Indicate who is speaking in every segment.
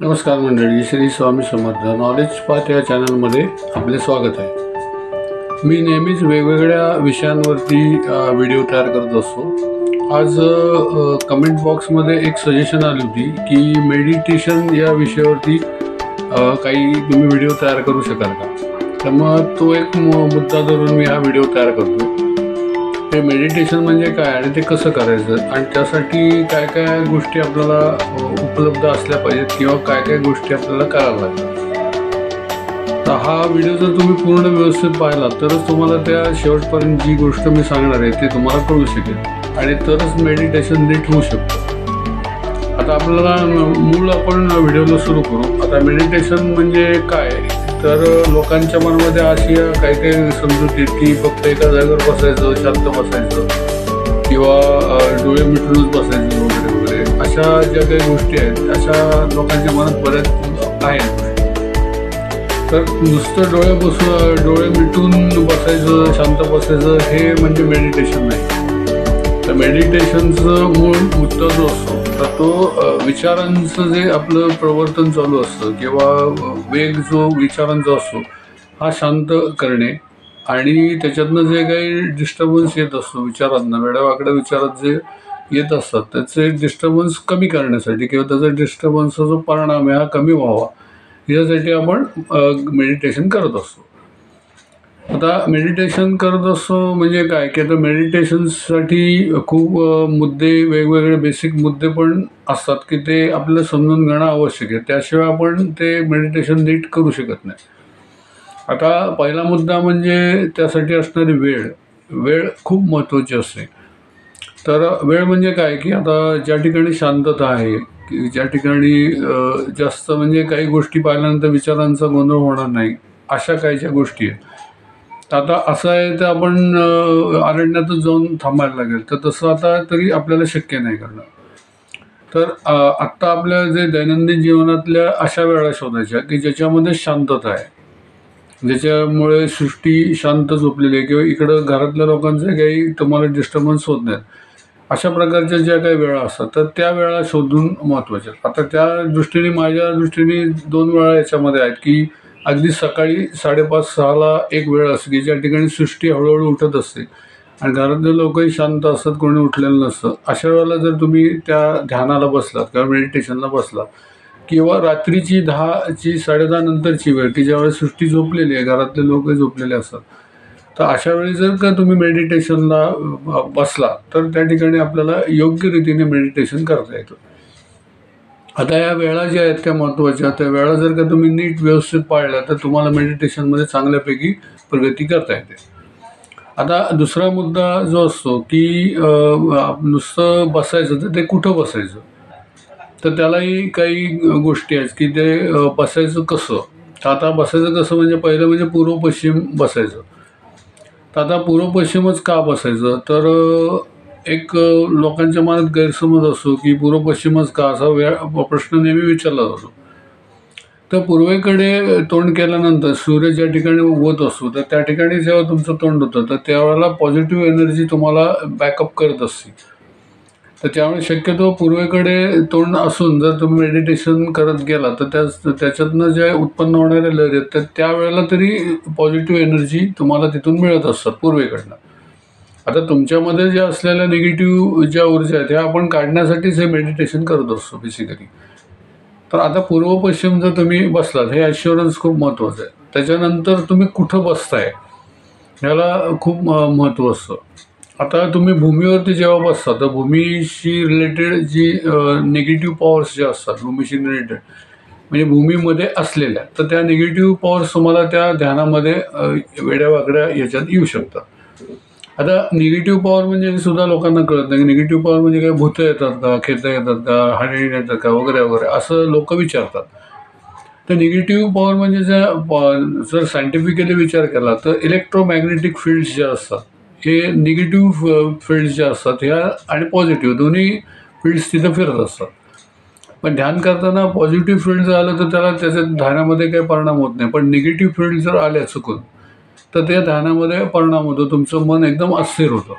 Speaker 1: नमस्कार मंडळी, Shri Swami Samarth knowledge path या चॅनलमध्ये आपले स्वागत आहे। मी नेहमीच वेगवेगळ्या विषयांवरती व्हिडिओ तयार करत असतो। आज कमेंट बॉक्समध्ये एक सजेशन आली होती की मेडिटेशन या विषयावरती काही तुम्ही व्हिडिओ तयार करू शकाल का। तर मग तो एक मुद्दा धरून मी हा व्हिडिओ तयार करतो। ते मेडिटेशन म्हणजे काय आणि ते कसं करायचं आणि त्यासाठी काय काय गोष्टी आपल्याला उपलब्ध असल्या पाहिजेत किंवा काय काय गोष्टी आपल्याला करायला लागतात। तर हा व्हिडिओ जर तुम्ही पूर्ण व्यवस्थित पाहिला तरच तुम्हाला त्या शेवटपर्यंत जी गोष्ट मी सांगणार आहे ते तुम्हाला कळू शकेल आणि तरच मेडिटेशन नीट होऊ शकतं। आता आपल्याला मूळ आपण व्हिडिओला सुरू करू। आता मेडिटेशन म्हणजे काय, तर लोकांच्या मनामध्ये अशी काही काही समजूत येते की फक्त एका जागेवर बसायचं, शांत बसायचं किंवा डोळे मिटूनच बसायचं वगैरे वगैरे, अशा ज्या काही गोष्टी आहेत अशा लोकांच्या मनात बऱ्याच आहेत। तर नुसतं डोळे मिटून बसायचं, शांत बसायचं हे म्हणजे मेडिटेशन नाही। तर मेडिटेशनचं मूळ मुद्दा जो असतो तर तो विचारांचं जे आपलं प्रवर्तन चालू असतं किंवा वेग जो विचारांचा असतो हा शांत करणे आणि त्याच्यातनं जे काही डिस्टर्बन्स येत असतो विचारांना, वेड्यावाकड्या विचारात जे येत असतात त्याचे डिस्टर्बन्स कमी करण्यासाठी किंवा त्याचा डिस्टर्बन्सचा जो परिणाम आहे हा कमी व्हावा यासाठी आपण मेडिटेशन करत असतो। आता मेडिटेशन करत असतो म्हणजे काय की आता मेडिटेशनसाठी खूप मुद्दे, वेगवेगळे बेसिक मुद्दे पण असतात की ते आपल्याला समजून घेणं आवश्यक आहे, त्याशिवाय आपण ते मेडिटेशन नीट करू शकत नाही। आता पहिला मुद्दा म्हणजे त्यासाठी असणारी वेळ खूप महत्त्वाची असते। तर वेळ म्हणजे काय की आता ज्या ठिकाणी शांतता आहे, की ज्या ठिकाणी जास्त म्हणजे काही गोष्टी पाहिल्यानंतर विचारांचा गोंधळ होणार नाही अशा काही ज्या गोष्टी आहेत। आता असं आहे तर आपण अरण्यातच जाऊन थांबायला लागेल, तर तसं आता तरी आपल्याला शक्य नाही करणं। तर आत्ता आपल्या जे दैनंदिन जीवनातल्या अशा वेळा शोधायच्या की ज्याच्यामध्ये शांतता आहे, ज्याच्यामुळे सृष्टी शांत झोपलेली आहे किंवा इकडं घरातल्या लोकांचे काही तुम्हाला डिस्टर्बन्स होत नाहीत, अशा प्रकारच्या ज्या काही वेळा असतात तर त्या वेळा शोधून महत्त्वाच्या। आता त्या दृष्टीने माझ्या दृष्टीने दोन वेळा याच्यामध्ये आहेत की अगदी सकाळी 5:30-6ला एक वेळ असते की ज्या ठिकाणी सृष्टी हळूहळू उठत असते आणि घरातले लोकही शांत असतात, कोणी उठलेलं नसतं। अशा वेळेला जर तुम्ही त्या ध्यानाला बसलात किंवा मेडिटेशनला बसलात किंवा रात्रीची 10ची 10:30 नंतरची वेळ की ज्यावेळेस सृष्टी झोपलेली आहे, घरातले लोकही झोपलेले असतात, तर अशा वेळी जर का तुम्ही मेडिटेशनला बसला तर त्या ठिकाणी आपल्याला योग्य रीतीने मेडिटेशन करता येतं। आता या वेळा ज्या आहेत त्या महत्त्वाच्या, त्या वेळा जर का तुम्ही नीट व्यवस्थित पाळल्या तर तुम्हाला मेडिटेशनमध्ये चांगल्यापैकी प्रगती करता येते। आता दुसरा मुद्दा जो असतो की नुसतं बसायचं तर ते कुठं बसायचं, तर त्यालाही काही गोष्टी आहेत की ते बसायचं कसं। तर आता बसायचं कसं म्हणजे पहिलं म्हणजे पूर्व पश्चिम बसायचं। तर आता पूर्व पश्चिमच का बसायचं, तर एक लोकांच्या मनात गैरसमज असतो की पूर्व पश्चिमच का असा प्रश्न नेहमी विचारला जातो। तर पूर्वेकडे तोंड केल्यानंतर सूर्य ज्या ठिकाणी उगवत असतो तर त्या ठिकाणी जेव्हा तुमचं तोंड होतं तर त्यावेळेला पॉझिटिव्ह एनर्जी तुम्हाला बॅकअप करत असते। तर त्यामुळे शक्यतो पूर्वेकडे तोंड असून जर तुम्ही मेडिटेशन करत गेला तर त्याच्यातनं जे उत्पन्न होणारे लहरी आहेत तर त्यावेळेला तरी पॉझिटिव्ह एनर्जी तुम्हाला तिथून मिळत असतात पूर्वेकडनं। आता तुमच्यामध्ये ज्या असलेल्या निगेटिव्ह ज्या ऊर्जा आहेत ह्या आपण काढण्यासाठीच हे मेडिटेशन करत असतो बेसिकली। तर आता पूर्व पश्चिम जर तुम्ही बसलात हे ॲश्युरन्स खूप महत्त्वाचं आहे। त्याच्यानंतर तुम्ही कुठं बसताय ह्याला खूप महत्त्व असतं। आता तुम्ही भूमीवरती जेव्हा बसता तर भूमीशी रिलेटेड जी निगेटिव्ह पॉवर्स ज्या असतात भूमीशी रिलेटेड म्हणजे भूमीमध्ये असलेल्या, तर त्या निगेटिव्ह पॉवर्स तुम्हाला त्या ध्यानामध्ये वेड्यावाकड्या याच्यात येऊ शकतात। आता निगेटिव्ह पॉवर म्हणजे हे सुद्धा लोकांना कळत नाही, निगेटिव्ह पॉवर म्हणजे काय, भूतं येतात का, खेतं येतात का, हाडळी येतात का वगैरे वगैरे असं लोक विचारतात। तर निगेटिव्ह पॉवर म्हणजे जर सायंटिफिकली विचार केला तर इलेक्ट्रोमॅग्नेटिक फील्ड्स ज्या असतात हे निगेटिव्ह फील्ड्स ज्या असतात ह्या आणि पॉझिटिव्ह दोन्ही फील्ड्स तिथं फिरत असतात। पण ध्यान करताना पॉझिटिव्ह फील्ड जर आलं तर त्याला त्याच्या ध्यानामध्ये काही परिणाम होत नाही, पण निगेटिव्ह फील्ड जर आल्या चुकून तर त्या ध्यानामध्ये परिणाम होतो, तुमचं मन एकदम अस्थिर होतं।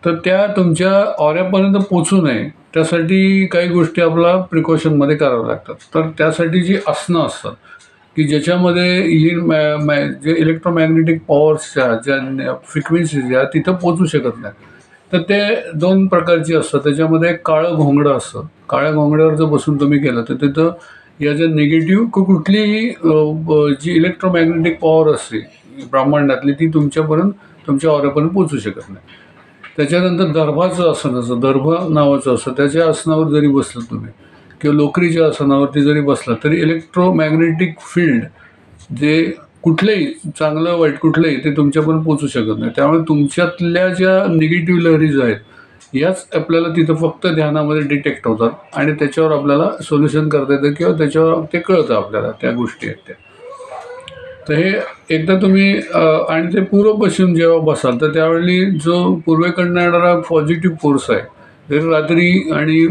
Speaker 1: तर त्या तुमच्या ऑऱ्यापर्यंत पोचू नये त्यासाठी काही गोष्टी आपला प्रिकॉशनमध्ये कराव्या लागतात. तर त्यासाठी जी आसनं असतात की ज्याच्यामध्ये ही जे इलेक्ट्रोमॅग्नेटिक पॉवर्सच्या ज्या फ्रिक्वेन्सीज ज्या तिथं पोचू शकत नाही, तर ते 2 प्रकारची असतात. त्याच्यामध्ये एक काळं घोंगडं असतं. काळ्या घोंगड्यावर जर बसून तुम्ही केलं तर तिथं या ज्या निगेटिव्ह कुठलीही जी इलेक्ट्रोमॅग्नेटिक पॉवर असते ब्रह्मांडातली ती तुमच्या ऑऱ्यापर्यंत पोचू शकत नाही. त्याच्यानंतर दर्भाचं आसन असं दर्भ नावाचं असतं. त्याच्या आसनावर जरी बसलं तुम्ही किंवा लोकरीच्या आसनावरती जरी बसला तरी इलेक्ट्रोमॅग्नेटिक फील्ड जे कुठलंही चांगलं वाईट कुठलंही ते तुमच्यापर्यंत पोचू शकत नाही. त्यामुळे तुमच्यातल्या ज्या निगेटिव्ह लहरीज आहेत याच आपल्याला तिथं फक्त ध्यानामध्ये डिटेक्ट होतात आणि त्याच्यावर आपल्याला सोल्युशन करता येतं किंवा त्याच्यावर ते कळतं आपल्याला त्या गोष्टी आहेत त्या. तर हे एकदा तुम्ही आणि ते पूर्व पश्चिम जेव्हा बसाल तर त्यावेळी जो पूर्वेकडनं येणारा पॉझिटिव्ह फोर्स आहे जरी रात्री आणि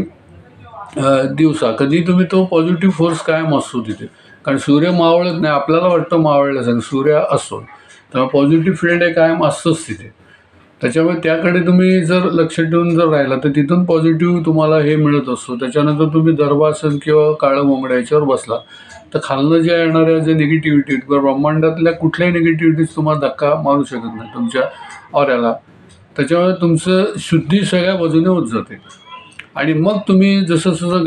Speaker 1: दिवसा कधी तुम्ही तो पॉझिटिव्ह फोर्स कायम असतो तिथे, कारण सूर्य मावळत नाही. आपल्याला वाटतं मावळल्याच आणि सूर्य असतो, तेव्हा पॉझिटिव्ह फील्ड हे कायम असतंच तिथे. त्याच्यामुळे त्याकडे तुम्ही जर लक्ष ठेवून जर राहिला तर तिथून पॉझिटिव्ह तुम्हाला हे मिळत असतो. त्याच्यानंतर तुम्ही दर्भासन किंवा काळं घोंगडं याच्यावर बसला तर खालनं ज्या येणाऱ्या जे निगेटिव्हिटी किंवा ब्रह्मांडातल्या कुठल्याही निगेटिव्हिटीज तुम्हाला धक्का मारू शकत नाही तुमच्या ऑऱ्याला. त्याच्यामुळे तुमचं शुद्धी सगळ्या बाजूने होत जाते आणि मग तुम्ही जसं जसं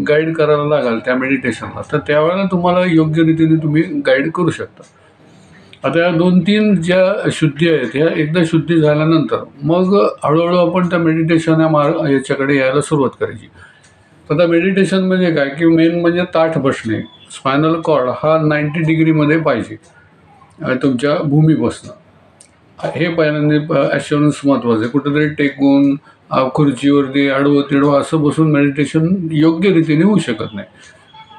Speaker 1: गाईड करायला लागाल त्या मेडिटेशनला तर त्यावेळेला तुम्हाला योग्य रीतीने तुम्ही गाईड करू शकता. आता या 2-3 ज्या शुद्धी आहेत ह्या एकदा शुद्धी झाल्यानंतर मग हळूहळू आपण त्या मेडिटेशन याच्याकडे यायला सुरुवात करायची. आता मेडिटेशन म्हणजे काय की मेन म्हणजे ताठ बसणे. स्पायनल कॉर्ड हा 90 डिग्रीमध्ये पाहिजे तुमच्या भूमीपासनं. हे पहिल्यांदा ॲश्युरन्स महत्त्वाचं आहे. कुठेतरी टेकून खुर्चीवरती आडवं तिडवं असं बसून मेडिटेशन योग्य रीतीने होऊ शकत नाही.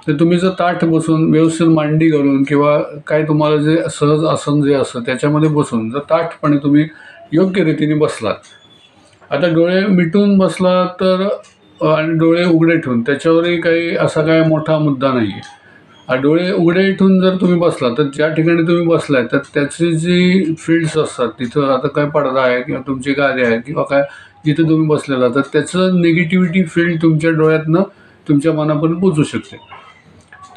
Speaker 1: तर तुम्ही जर ताठ बसून व्यवस्थित मांडी घालून किंवा काय तुम्हाला जे सहज आसन जे असतं त्याच्यामध्ये बसून जर ताठपणे तुम्ही योग्य रीतीने बसलात. आता डोळे मिटून बसला तर आणि डोळे उघडे ठेवून त्याच्यावरही काही असा काय मोठा मुद्दा नाही आहे. डोळे उघडे ठेवून जर तुम्ही बसला तर ज्या ठिकाणी तुम्ही बसलाय तर त्याची जी फील्ड्स असतात तिथं आता काय पडदा आहे किंवा तुमची गादी आहे किंवा काय जिथं तुम्ही बसलेला तर त्याचं निगेटिव्हिटी फील्ड तुमच्या डोळ्यातनं तुमच्या मनापर्यंत पोचू शकते.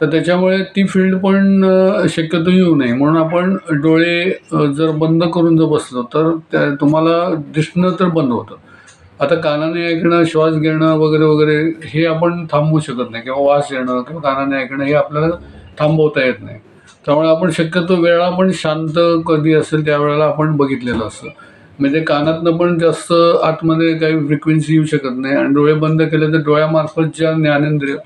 Speaker 1: तर त्याच्यामुळे ती फील्ड पण शक्यतो येऊ नये म्हणून आपण डोळे जर बंद करून जर बसलो तर तुम्हाला दिसणं तर बंद होतं. आता कानाने ऐकणं, श्वास घेणं वगैरे वगैरे हे आपण थांबवू शकत नाही किंवा वास येणं किंवा कानाने ऐकणं हे आपल्याला थांबवता येत नाही. त्यामुळे आपण शक्यतो वेळा पण शांत कधी असेल त्यावेळेला आपण बघितलेलं असतं. म्हणजे कानातनं पण जास्त आतमध्ये काही फ्रिक्वेन्सी येऊ शकत नाही आणि डोळे बंद केले तर डोळ्यामार्फत ज्या ज्ञानेंद्रिय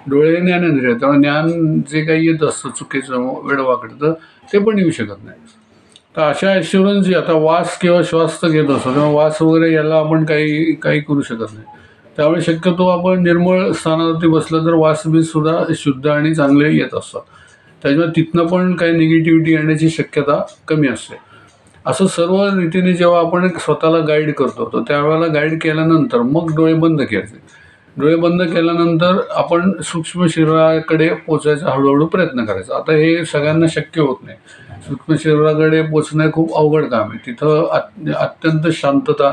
Speaker 1: डोळे ज्ञानेंद्रिय त्यामुळे ज्ञान जे काही येत असतं चुकीचं वेडवाकडं तर ते पण येऊ शकत नाही. तर अशा ॲश्युरन्स जी आता वास किंवा श्वास तर घेत असतो तेव्हा वास वगैरे याला आपण काही करू शकत नाही. त्यामुळे शक्यतो आपण निर्मळ स्थानावरती बसलं तर वासबीजसुद्धा शुद्ध आणि चांगले येत असतात. त्याच्यामुळे तिथनं पण काही निगेटिव्हिटी येण्याची शक्यता कमी असते. असं सर्व रीतीने जेव्हा आपण स्वतःला गाईड करतो तर त्यावेळेला गाईड केल्यानंतर मग डोळे बंद करायचे. डोळे बंद केल्यानंतर आपण सूक्ष्म शरीराकडे पोचायचा हळूहळू प्रयत्न करायचा. आता हे सगळ्यांना शक्य होत नाही. सूक्ष्म शरीराकडे पोचणं खूप अवघड काम आहे. तिथं अत्यंत शांतता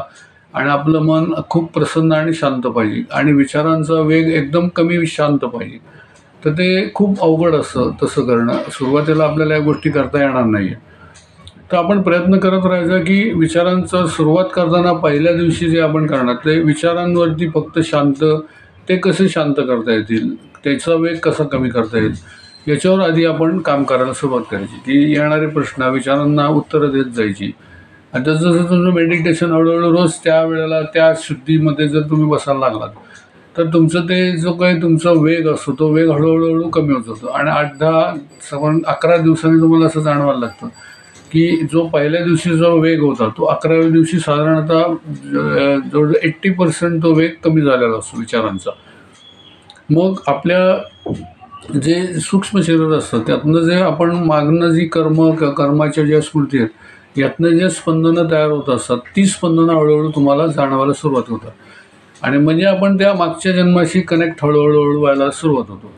Speaker 1: आणि आपलं मन खूप प्रसन्न आणि शांत पाहिजे आणि विचारांचा वेग एकदम कमी शांत पाहिजे. तर ते खूप अवघड असतं तसं करणं. सुरुवातीला आपल्याला या गोष्टी करता येणार नाही आहे. तर आपण प्रयत्न करत राहायचा की विचारांचं सुरुवात करताना पहिल्या दिवशी जे आपण करणार ते विचारांवरती फक्त शांत ते कसे शांत करता येतील, त्याचा वेग कसा कमी करता येईल याच्यावर आधी आपण काम करायला सुरुवात करायची. की येणारे प्रश्न विचारांना उत्तरं देत जायची आणि जसं जसं तुमचं मेडिटेशन हळूहळू रोज त्या वेळेला त्या शुद्धीमध्ये जर तुम्ही बसायला लागलात तर तुमचं ते जो काही तुमचा वेग असतो तो वेग हळूहळू कमी होत जातो आणि 8-10 11 दिवसांनी तुम्हाला असं जाणवायला लागतं की जो पहिल्या दिवशी जो वेग होता तो 11व्या दिवशी साधारणतः जवळजवळ 80% तो वेग कमी झालेला असतो विचारांचा. मग आपल्या जे सूक्ष्म शरीर असतं त्यातनं जे आपण मागणं जी कर्माच्या ज्या स्मृती आहेत यातनं जे स्पंदनं तयार होत असतात ती स्पंदनं हळूहळू तुम्हाला जाणवायला सुरुवात होतात आणि म्हणजे आपण त्या मागच्या जन्माशी कनेक्ट हळूहळू व्हायला सुरुवात होतो.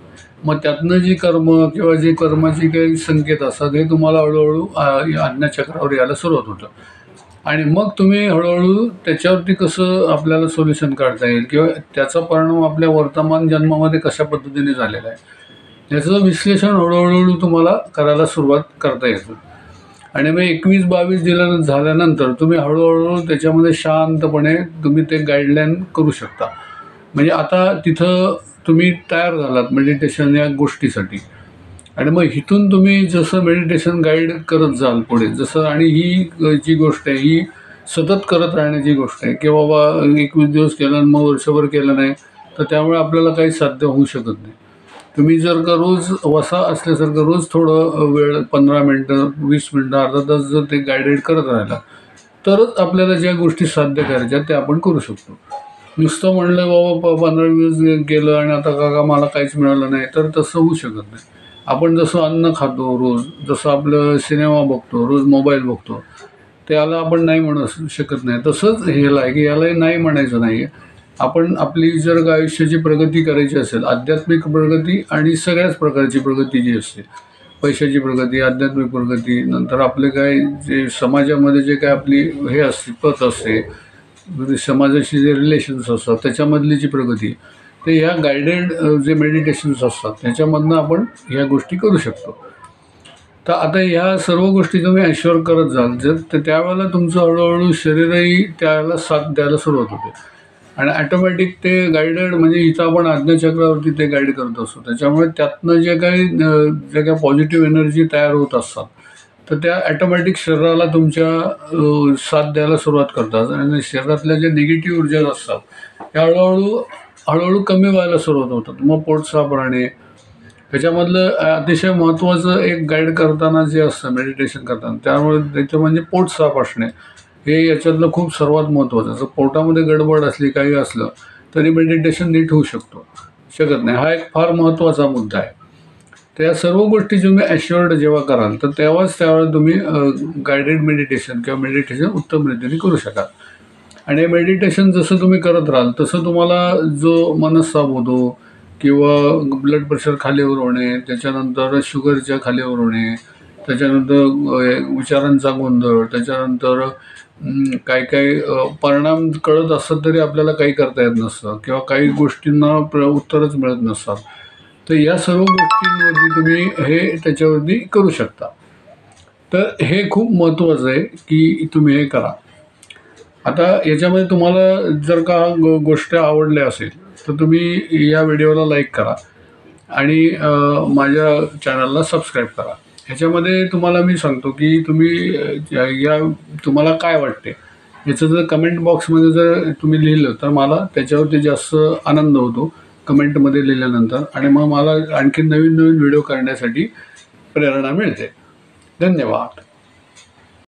Speaker 1: मग त्यातनं जी कर्म किंवा जे कर्माची काही संकेत असतात हे तुम्हाला हळूहळू आज्ञाचक्रावर यायला सुरुवात होतं. आणि मग तुम्ही हळूहळू त्याच्यावरती कसं आपल्याला सोल्युशन काढता येईल किंवा त्याचा परिणाम आपल्या वर्तमान जन्मामध्ये कशा पद्धतीने झालेला आहे याचं विश्लेषण हळूहळू तुम्हाला करायला सुरुवात करता येतो. आणि मग 21-22 झाल्यानंतर तुम्ही हळूहळू त्याच्यामध्ये शांतपणे तुम्ही ते गाईडलाईन करू शकता. म्हणजे आता तिथं तुम्ही तयार झालात मेडिटेशन या गोष्टीसाठी. आणि मग इथून तुम्ही जसं मेडिटेशन गाईड करत जाल पुढे जसं, आणि ही जी गोष्ट आहे ही सतत करत राहण्याची गोष्ट आहे की बाबा 21 दिवस केलं आणि मग वर्षभर केलं नाही तर त्यामुळे आपल्याला काही साध्य होऊ शकत नाही. तुम्ही जर का रोज वसा असल्यासारखं रोज थोडं वेळ 15 मिनटं 20 मिनटं अर्धा तास जर ते गायडेड करत राहिला तरच आपल्याला ज्या गोष्टी साध्य करायच्या त्या आपण करू शकतो. नुसतं म्हणलं बाबा 15 दिवस गेलं आणि आता काका मला काहीच मिळालं नाही तर तसं होऊ शकत नाही. आपण जसं अन्न खातो रोज, जसं आपलं सिनेमा बघतो रोज, मोबाईल बघतो, त्याला आपण नाही म्हणू शकत नाही. तसंच ह्याला आहे की यालाही नाही म्हणायचं नाही. आपण आपली जर का आयुष्याची प्रगती करायची असेल, आध्यात्मिक प्रगती आणि सगळ्याच प्रकारची प्रगती जी असते, पैशाची प्रगती, आध्यात्मिक प्रगती, नंतर आपले काय जे समाजामध्ये जे काय आपली हे असते पत असते, समाजाशी जे रिलेशन्स असतात त्याच्यामधली जी प्रगती, तर ह्या गायडेड जे मेडिटेशन्स असतात त्याच्यामधनं आपण ह्या गोष्टी करू शकतो. तर आता ह्या सर्व गोष्टी तुम्ही ॲश्युअर करत जाल तर त्यावेळेला तुमचं हळूहळू शरीरही त्याला साथ द्यायला सुरुवात होते आणि ॲटोमॅटिक ते गायडेड, म्हणजे इथं आपण आज्ञाचक्रावरती ते गाईड करत असतो. त्याच्यामुळे त्यातनं जे काही पॉझिटिव्ह एनर्जी तयार होत असतात तर त्या ॲटोमॅटिक शरीराला तुमच्या साथ द्यायला सुरुवात करतात आणि शरीरातल्या ज्या निगेटिव्ह ऊर्जा असतात त्या हळूहळू कमी व्हायला सुरुवात होतात. मग पोट साफ राहणे, त्याच्यामधलं अतिशय महत्त्वाचं एक गाईड करताना जे असतं मेडिटेशन करताना, त्यामुळे त्याचं म्हणजे पोट साफ असणे हे याच्यातलं खूप सर्वात महत्त्वाचं. जर पोटामध्ये गडबड असली काही असलं तरी मेडिटेशन नीट होऊ शकत नाही. हा एक फार महत्त्वाचा मुद्दा आहे. तर या सर्व गोष्टी तुम्ही ॲश्युअर्ड जेव्हा कराल तर त्यावेळेला तुम्ही गायडेड मेडिटेशन किंवा मेडिटेशन उत्तम रीतीने करू शकाल. आणि मेडिटेशन जसं तुम्ही करत राहाल तसं तुम्हाला जो मनस्ताप होतो किंवा ब्लड प्रेशर खालीवर होणे, त्याच्यानंतर शुगरच्या खालीवर होणे, त्याच्यानंतर विचारांचा गोंधळ, त्याच्यानंतर काही काही परिणाम कळत असतात तरी आपल्याला काही करता येत नसतं किंवा काही गोष्टींना उत्तरच मिळत नसतात. तर या सर्व गोष्टींवरती तुम्ही हे त्याच्यावरती करू शकता. तर हे खूप महत्त्वाचं आहे की तुम्ही हे करा. आता याच्यामध्ये तुम्हाला जर का गोष्ट आवडल्या असेल तर तुम्ही या व्हिडिओला लाईक करा आणि माझ्या चॅनलला सबस्क्राईब करा. ह्याच्यामध्ये तुम्हाला मी सांगतो की तुम्हाला काय वाटते याचं जर कमेंट बॉक्समध्ये जर तुम्ही लिहिलं तर मला त्याच्यावरती जास्त आनंद होतो कमेंटमध्ये लिहिल्यानंतर, आणि मग मला आणखी नवीन नवीन व्हिडिओ करण्यासाठी प्रेरणा मिळते. धन्यवाद.